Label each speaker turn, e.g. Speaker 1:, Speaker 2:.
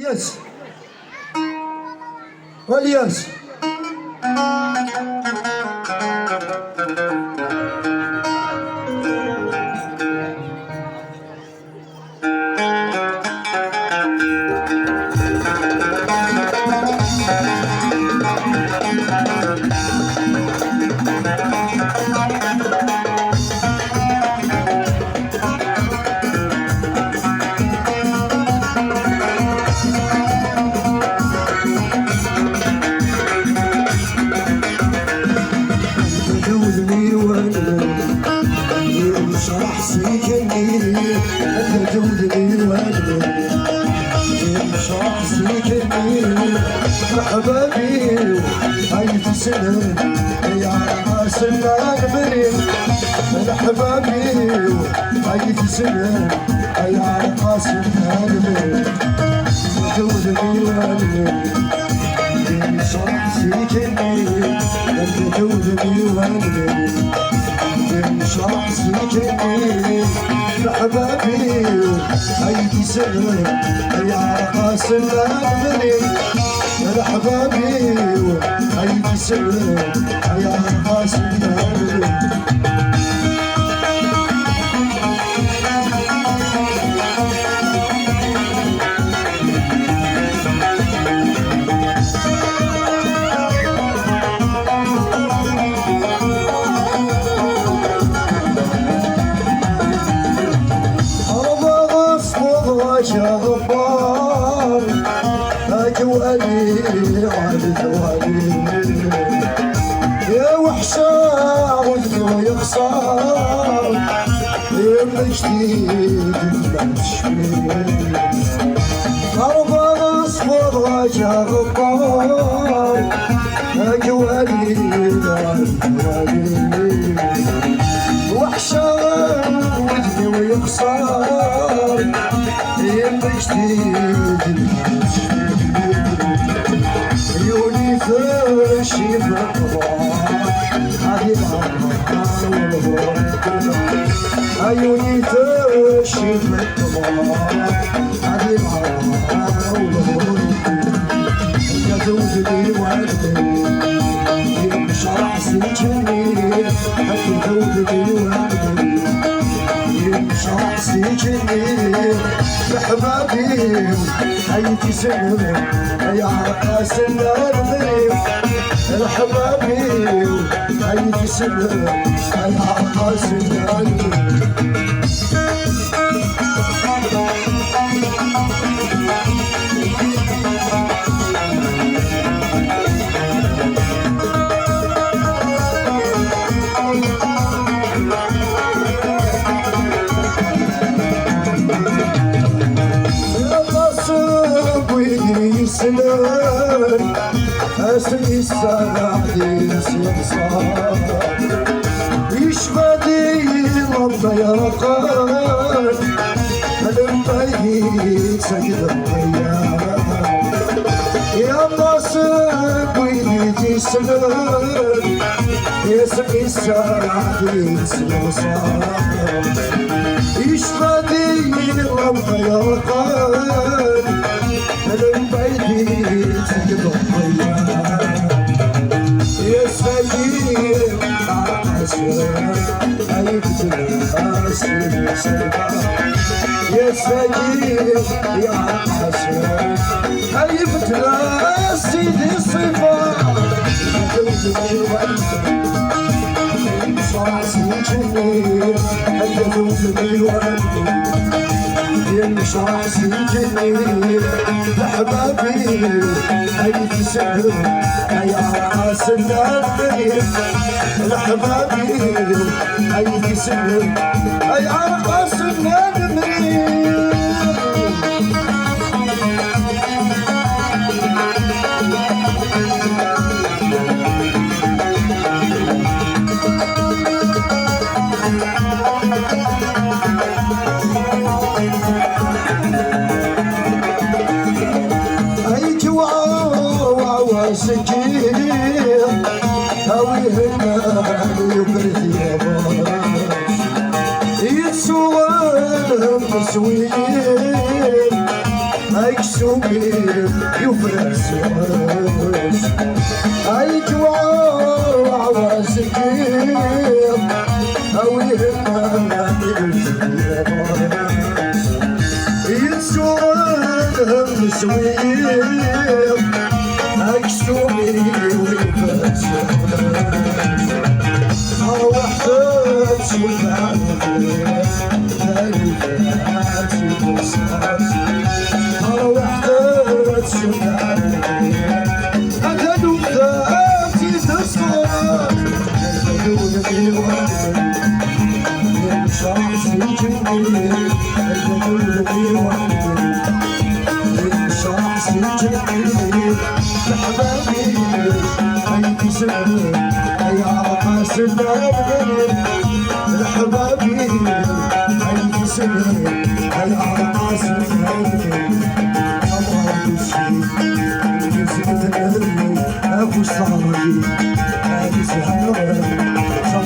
Speaker 1: يس والياس حبابي هاي تسلم يا راس المغبري حبابي هاي تسلم يا راس المغبري جود ديواني شرح سيكني انت جود ديواني شرح سيكني حبابي هاي تسلم يا راس المغبري حبابي هاي تسلم يا راس المغبري يا غفار أجوالي على ثوالي يا وحشة ودي ويخسر يا مجديد ما تشفي أربع أصفر يا غفار أجوالي على ثوالي وحشة ودي ويخسر يا مجديد عيوني فرشي بالقضاء حبيب عيوني فرشي بالقضاء حبيب يا زوجي وعدني شرح سجني حتى زوجي وعدني شرح سجني بحبابي هاي تسلم يا راس المغبري الحبابي هاي تسلم يا راس المغبري اسمي السعادي صار يشفدي ربي يا رقان المبيت سجد الضياء يا ناصر ويدي سلام اسمي السعادي صار يشفدي ربي يا رقان المبيت سجد الضياء يا سيد هاي بتناسي يا سيد يا عاشر هاي بتناسي دي صفة صار سنجني هاي دوزني وعدني مش راسي لحبابي هاي تسلم يا راس المغبري لحبابي هاي تسلم يا راس المغبري سكين هاويه المال يبرد يا باش يتسوى تسويه يفرس اي جوار وعواسكين او يهمنا يتسوهم سويم اكسومي ويفرس روحت شوفاني حبابي أي سنة على عراسي أبو صاحبي أبو سهرة